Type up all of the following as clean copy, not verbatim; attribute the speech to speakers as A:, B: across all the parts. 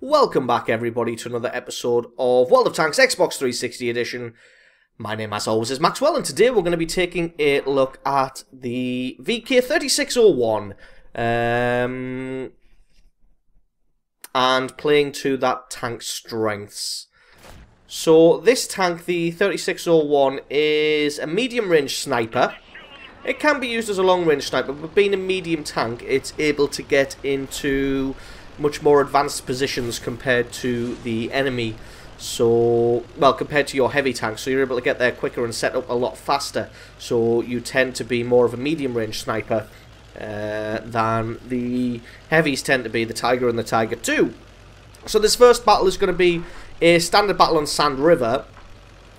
A: Welcome back everybody to another episode of World of Tanks Xbox 360 edition. My name as always is Maxwell, and today we're going to be taking a look at the VK3601 and playing to that tank's strengths. So this tank, the 3601, is a medium range sniper. It can be used as a long range sniper, but being a medium tank, it's able to get into much more advanced positions compared to the enemy. So, well, compared to your heavy tank, so you're able to get there quicker and set up a lot faster. So you tend to be more of a medium range sniper than the heavies tend to be, the Tiger and the Tiger II. So this first battle is going to be a standard battle on Sand River.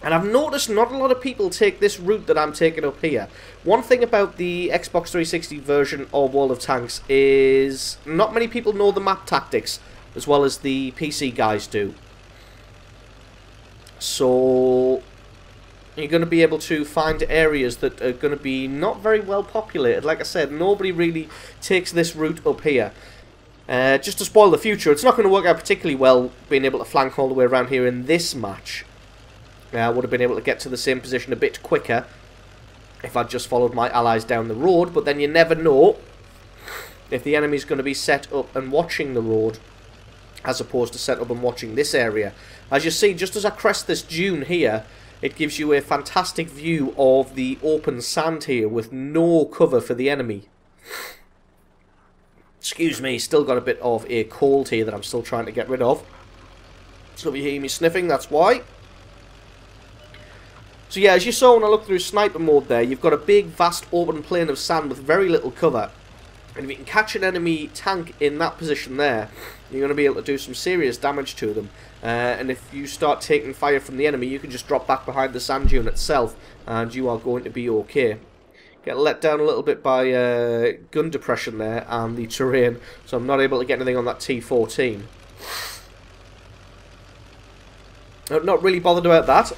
A: And I've noticed not a lot of people take this route that I'm taking up here. One thing about the Xbox 360 version of World of Tanks is not many people know the map tactics as well as the PC guys do. So you're going to be able to find areas that are going to be not very well populated. Like I said, nobody really takes this route up here. Just to spoil the future, it's not going to work out particularly well being able to flank all the way around here in this match. I would have been able to get to the same position a bit quicker if I'd just followed my allies down the road, but then you never know if the enemy's going to be set up and watching the road as opposed to set up and watching this area. As you see, just as I crest this dune here, it gives you a fantastic view of the open sand here with no cover for the enemy. Excuse me, still got a bit of a cold here that I'm still trying to get rid of. So if you hear me sniffing, that's why. So yeah, as you saw when I looked through sniper mode there, you've got a big vast open plain of sand with very little cover. And if you can catch an enemy tank in that position there, you're going to be able to do some serious damage to them. And if you start taking fire from the enemy, you can just drop back behind the sand dune itself and you are going to be okay. Get let down a little bit by gun depression there and the terrain, so I'm not able to get anything on that T14. I'm not really bothered about that,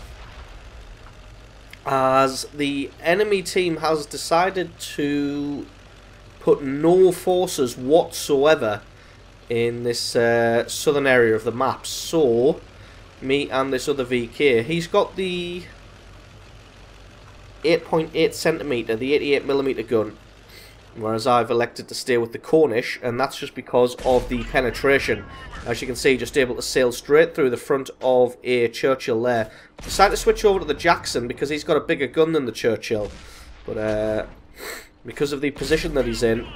A: as the enemy team has decided to put no forces whatsoever in this southern area of the map. So, me and this other VK, he's got the 8.8 centimeter, the 88mm gun, whereas I've elected to stay with the Cornish, and that's just because of the penetration. As you can see, just able to sail straight through the front of a Churchill there. Decided to switch over to the Jackson because he's got a bigger gun than the Churchill, but because of the position that he's in,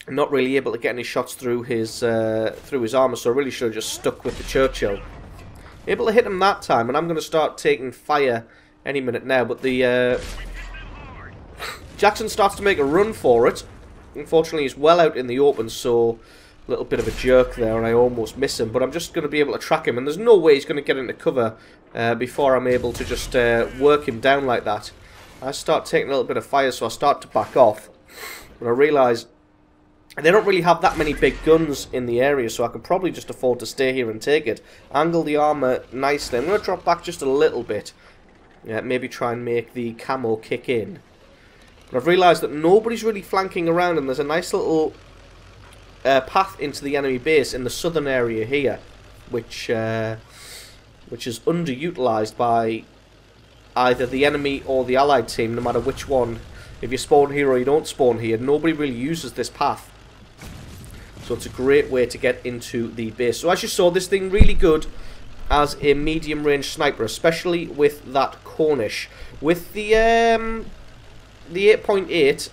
A: I'm not really able to get any shots through his armor, so I really should have just stuck with the Churchill. Able to hit him that time, and I'm going to start taking fire any minute now, but the Jackson starts to make a run for it. Unfortunately, he's well out in the open, so a little bit of a jerk there, and I almost miss him. But I'm just going to be able to track him, and there's no way he's going to get into cover before I'm able to just work him down like that. I start taking a little bit of fire, so I start to back off. But I realise they don't really have that many big guns in the area, so I can probably just afford to stay here and take it. Angle the armor nicely. I'm going to drop back just a little bit. Maybe try and make the camo kick in. But I've realised that nobody's really flanking around, and there's a nice little path into the enemy base in the southern area here, which is underutilised by either the enemy or the allied team, no matter which one. If you spawn here or you don't spawn here, nobody really uses this path. So it's a great way to get into the base. So as you saw, this thing really good as a medium range sniper, especially with that Cornish. With the 8.8,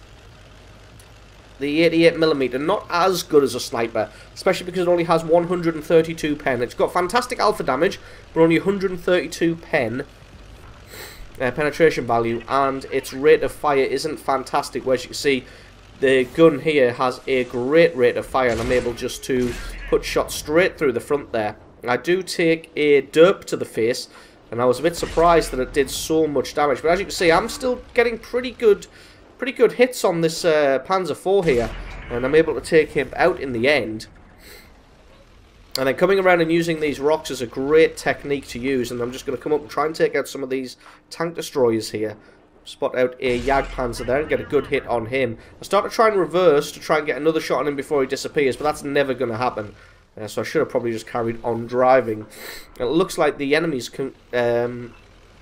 A: the 88mm, not as good as a sniper, especially because it only has 132 pen. It's got fantastic alpha damage, but only 132 pen penetration value, and its rate of fire isn't fantastic. Whereas you can see, the gun here has a great rate of fire, and I'm able just to put shots straight through the front there. I do take a derp to the face, and I was a bit surprised that it did so much damage. But as you can see, I'm still getting pretty good hits on this Panzer IV here, and I'm able to take him out in the end. And then coming around and using these rocks is a great technique to use, and I'm just going to come up and try and take out some of these tank destroyers here. Spot out a Jagdpanzer there and get a good hit on him. I start to try and reverse to try and get another shot on him before he disappears, but that's never going to happen. So I should have probably just carried on driving. It looks like the enemies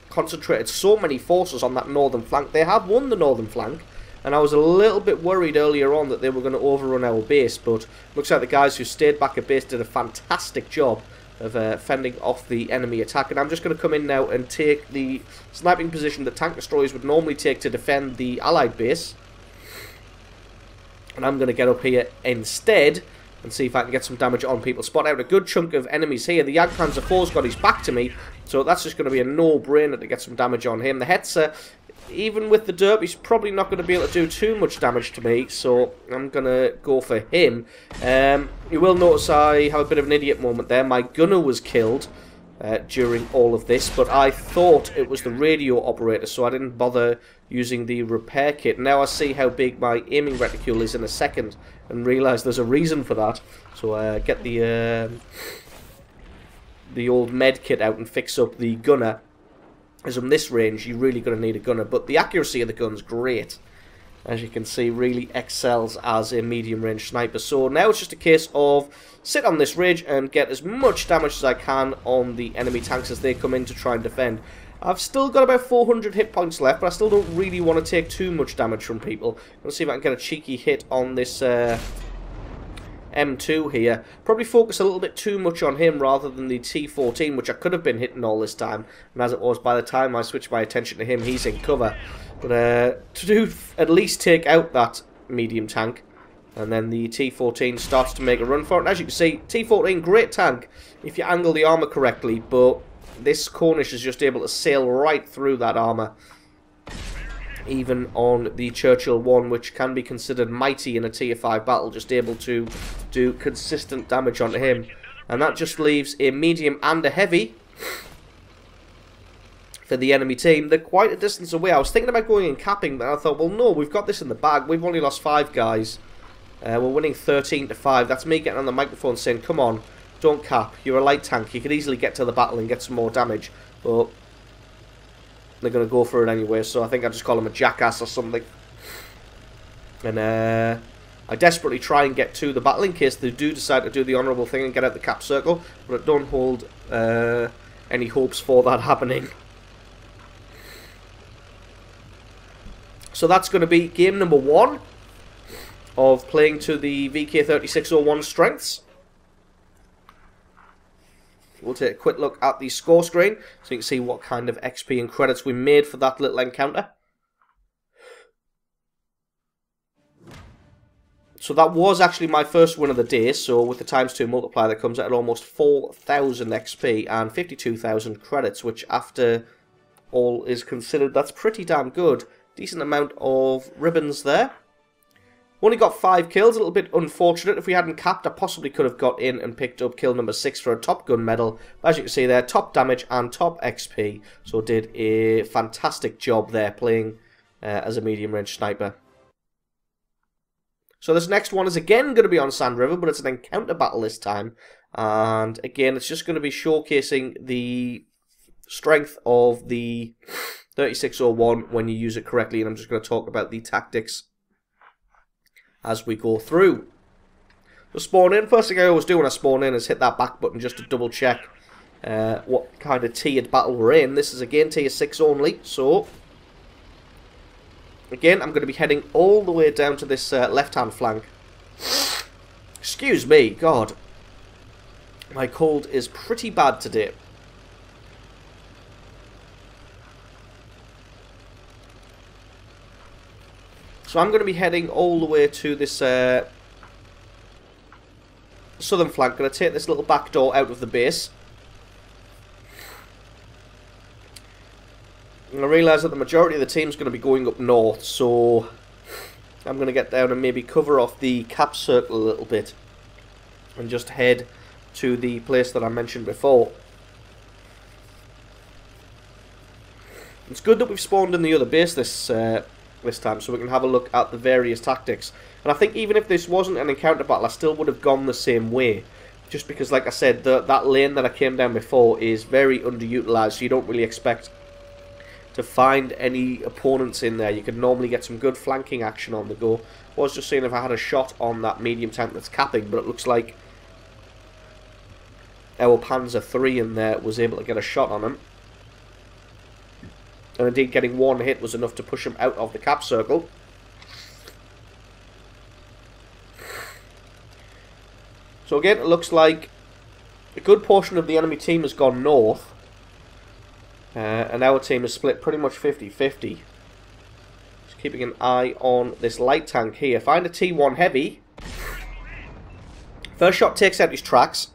A: concentrated so many forces on that northern flank. They have won the northern flank, and I was a little bit worried earlier on that they were going to overrun our base, but looks like the guys who stayed back at base did a fantastic job of fending off the enemy attack. And I'm just going to come in now and take the sniping position that tank destroyers would normally take to defend the allied base. And I'm going to get up here instead and see if I can get some damage on people. Spot out a good chunk of enemies here. The Jagdpanzer 4's got his back to me, so that's just going to be a no-brainer to get some damage on him. The Hetzer, even with the derp, he's probably not going to be able to do too much damage to me, so I'm going to go for him. You will notice I have a bit of an idiot moment there. My gunner was killed during all of this, but I thought it was the radio operator, so I didn't bother using the repair kit. Now I see how big my aiming reticule is in a second and realise there's a reason for that. So get the old med kit out and fix up the gunner. As from this range, you're really going to need a gunner, but the accuracy of the gun's great. As you can see, really excels as a medium-range sniper. So now it's just a case of sit on this ridge and get as much damage as I can on the enemy tanks as they come in to try and defend. I've still got about 400 hit points left, but I still don't really want to take too much damage from people. Let's see if I can get a cheeky hit on this M2 here. Probably focus a little bit too much on him rather than the T14, which I could have been hitting all this time. And as it was, by the time I switched my attention to him, he's in cover. But to at least take out that medium tank, and then the T14 starts to make a run for it. And as you can see, T14, great tank if you angle the armor correctly, but this Cornish is just able to sail right through that armor, even on the Churchill 1, which can be considered mighty in a tier 5 battle, just able to do consistent damage onto him. And that just leaves a medium and a heavy for the enemy team. They're quite a distance away. I was thinking about going and capping, but I thought, well, no, we've got this in the bag. We've only lost 5 guys. We're winning 13-5. That's me getting on the microphone saying, come on, don't cap. You're a light tank. You could easily get to the battle and get some more damage. But they're going to go for it anyway, so I think I just call him a jackass or something. And I desperately try and get to the battle in case they do decide to do the honourable thing and get out the cap circle, but I don't hold any hopes for that happening. So that's going to be game number 1 of playing to the VK3601 strengths. We'll take a quick look at the score screen so you can see what kind of XP and credits we made for that little encounter. So that was actually my first win of the day, so with the ×2 multiplier that comes out at almost 4,000 XP and 52,000 credits, which after all is considered, that's pretty damn good. Decent amount of ribbons there. Only got 5 kills, a little bit unfortunate. If we hadn't capped, I possibly could have got in and picked up kill number 6 for a Top Gun medal. But as you can see there, top damage and top XP. So did a fantastic job there playing as a medium range sniper. So this next one is again going to be on Sand River, but it's an encounter battle this time. And again, it's just going to be showcasing the strength of the 3601 when you use it correctly. And I'm just going to talk about the tactics as we go through. So spawn in. First thing I always do when I spawn in is hit that back button just to double check what kind of tiered battle we're in. This is again tier 6 only, so again I'm going to be heading all the way down to this left hand flank. Excuse me, God, my cold is pretty bad today. So I'm going to be heading all the way to this southern flank. Going to take this little back door out of the base. And I realise that the majority of the team's going to be going up north, so I'm going to get down and maybe cover off the cap circle a little bit and just head to the place that I mentioned before. It's good that we've spawned in the other base this time, so we can have a look at the various tactics. And I think even if this wasn't an encounter battle, I still would have gone the same way, just because, like I said, that lane that I came down before is very underutilized, so you don't really expect to find any opponents in there. You could normally get some good flanking action on the go. I was just seeing if I had a shot on that medium tank that's capping, but it looks like our Panzer III in there was able to get a shot on him. And indeed, getting one hit was enough to push him out of the cap circle. So again, it looks like a good portion of the enemy team has gone north. And our team is split pretty much 50-50. Just keeping an eye on this light tank here. Find a T1 heavy. First shot takes out his tracks.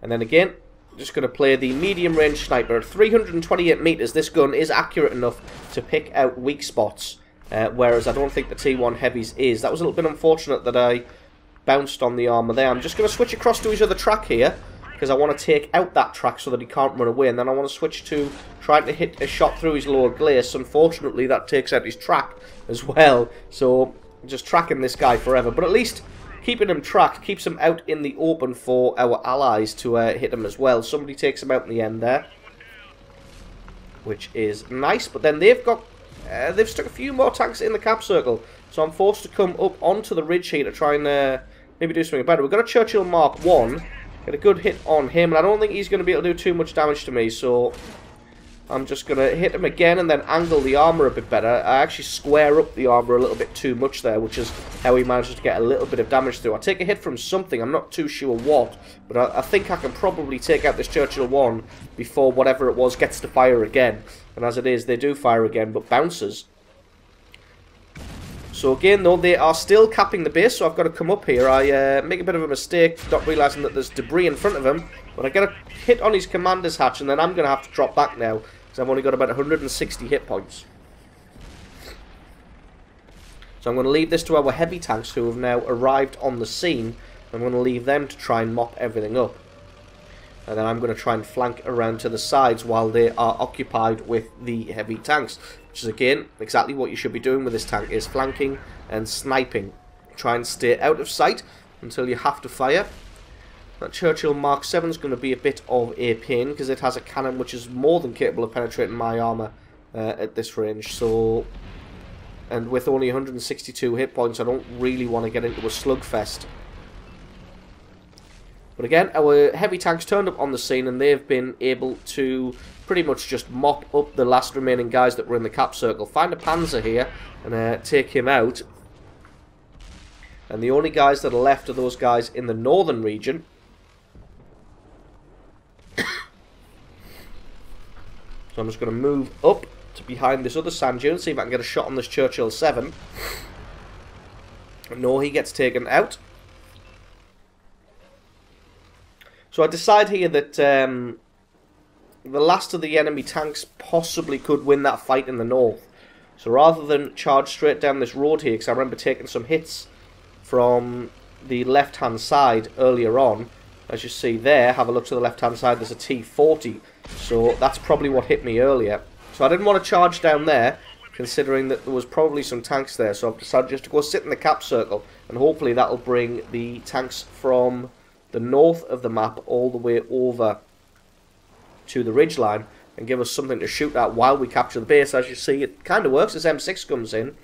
A: And then again, just going to play the medium range sniper. At 328 meters, this gun is accurate enough to pick out weak spots. Whereas I don't think the T1 heavies is. That was a little bit unfortunate that I bounced on the armor there. I'm just going to switch across to his other track here, because I want to take out that track so that he can't run away. And then I want to switch to trying to hit a shot through his lower glacis. Unfortunately, that takes out his track as well. So, just tracking this guy forever. But at least keeping him tracked keeps him out in the open for our allies to hit him as well. Somebody takes him out in the end there, which is nice. But then they've got they've stuck a few more tanks in the cap circle, so I'm forced to come up onto the ridge here to try and maybe do something better. We've got a Churchill Mark 1, get a good hit on him, and I don't think he's going to be able to do too much damage to me, so I'm just going to hit him again and then angle the armor a bit better. I actually square up the armor a little bit too much there, which is how he manages to get a little bit of damage through. I take a hit from something, I'm not too sure what, but I think I can probably take out this Churchill 1 before whatever it was gets to fire again. And as it is, they do fire again, but bounces. So again, though, they are still capping the base, so I've got to come up here. I make a bit of a mistake, not realising that there's debris in front of him, but I get a hit on his commander's hatch, and then I'm going to have to drop back now, because I've only got about 160 hit points. So I'm going to leave this to our heavy tanks, who have now arrived on the scene. I'm going to leave them to try and mop everything up. And then I'm going to try and flank around to the sides while they are occupied with the heavy tanks. Which is, again, exactly what you should be doing with this tank, is flanking and sniping. Try and stay out of sight until you have to fire. That Churchill Mark 7 is going to be a bit of a pain, because it has a cannon which is more than capable of penetrating my armour at this range. So, and with only 162 hit points, I don't really want to get into a slugfest. But again, our heavy tanks turned up on the scene, and they've been able to pretty much just mop up the last remaining guys that were in the cap circle. Find a Panzer here and take him out. And the only guys that are left are those guys in the northern region. So I'm just going to move up to behind this other sand dune, see if I can get a shot on this Churchill 7. No, he gets taken out. So I decide here that the last of the enemy tanks possibly could win that fight in the north. So rather than charge straight down this road here, because I remember taking some hits from the left-hand side earlier on, as you see there, have a look to the left-hand side, there's a T-40. So that's probably what hit me earlier. So I didn't want to charge down there, considering that there was probably some tanks there. So I've decided just to go sit in the cap circle, and hopefully that'll bring the tanks from the north of the map all the way over to the ridgeline and give us something to shoot at while we capture the base. As you see, it kind of works as M6 comes in.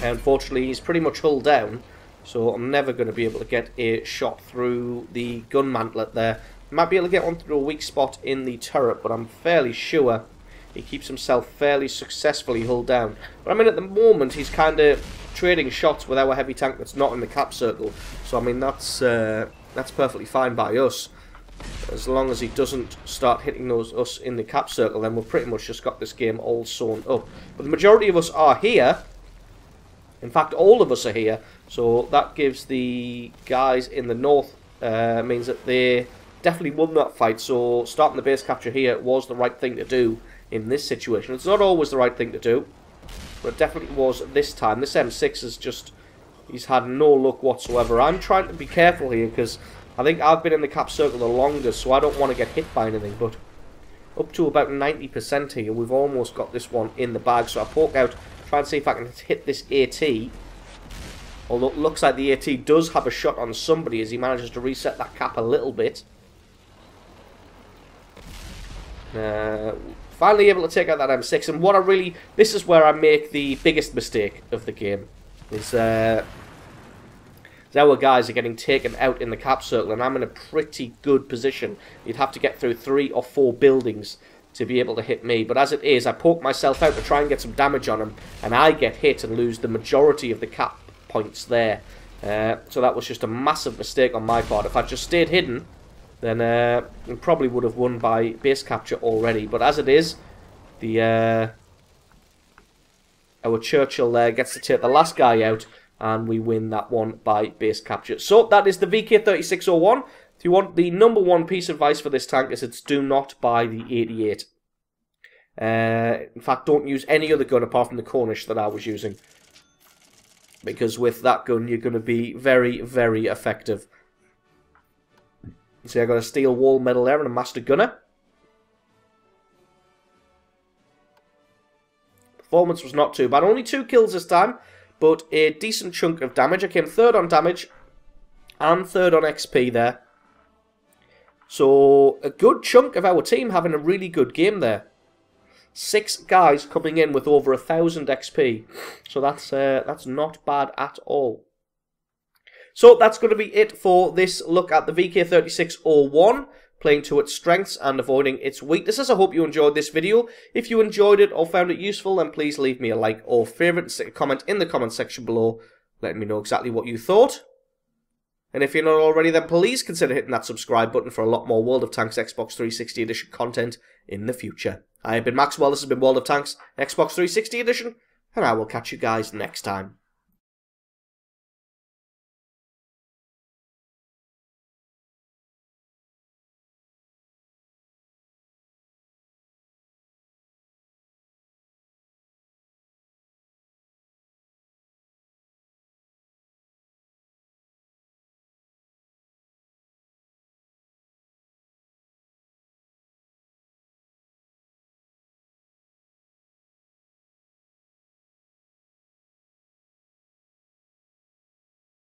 A: Unfortunately, he's pretty much hull down, so I'm never going to be able to get a shot through the gun mantlet there. Might be able to get one through a weak spot in the turret, but I'm fairly sure he keeps himself fairly successfully hull down. But I mean, at the moment, he's kind of trading shots with our heavy tank that's not in the cap circle. So I mean, that's perfectly fine by us. As long as he doesn't start hitting us in the cap circle, then we've pretty much just got this game all sewn up. But the majority of us are here. In fact, all of us are here. So that gives the guys in the north, means that they definitely won that fight. So starting the base capture here was the right thing to do in this situation. It's not always the right thing to do, but it definitely was this time. This M6 is just, he's had no luck whatsoever. I'm trying to be careful here, because I think I've been in the cap circle the longest, so I don't want to get hit by anything. But up to about 90% here, we've almost got this one in the bag. So I poke out, try and see if I can hit this AT. Although it looks like the AT does have a shot on somebody as he manages to reset that cap a little bit. Finally able to take out that M6, and what I really, this is where I make the biggest mistake of the game, is As our guys are getting taken out in the cap circle, and I'm in a pretty good position. You'd have to get through 3 or 4 buildings to be able to hit me. But as it is, I poke myself out to try and get some damage on him, and I get hit and lose the majority of the cap points there. So that was just a massive mistake on my part. If I'd just stayed hidden, then we probably would have won by base capture already. But as it is, our Churchill there gets to take the last guy out, and we win that one by base capture. So that is the VK3601. If you want the #1 piece of advice for this tank, is it's do not buy the 88. In fact, don't use any other gun apart from the Cornish that I was using, because with that gun you're going to be very, very effective. See, I got a steel wall medal there and a master gunner. Performance was not too bad. Only 2 kills this time, but a decent chunk of damage. I came 3rd on damage and 3rd on XP there. So, a good chunk of our team having a really good game there. 6 guys coming in with over 1,000 XP. So that's not bad at all. So that's going to be it for this look at the VK3601. Playing to its strengths and avoiding its weaknesses. I hope you enjoyed this video. If you enjoyed it or found it useful, then please leave me a like or favourite and stick a comment in the comment section below, letting me know exactly what you thought. And if you're not already, then please consider hitting that subscribe button for a lot more World of Tanks Xbox 360 Edition content in the future. I have been Maxwell, this has been World of Tanks Xbox 360 Edition, and I will catch you guys next time.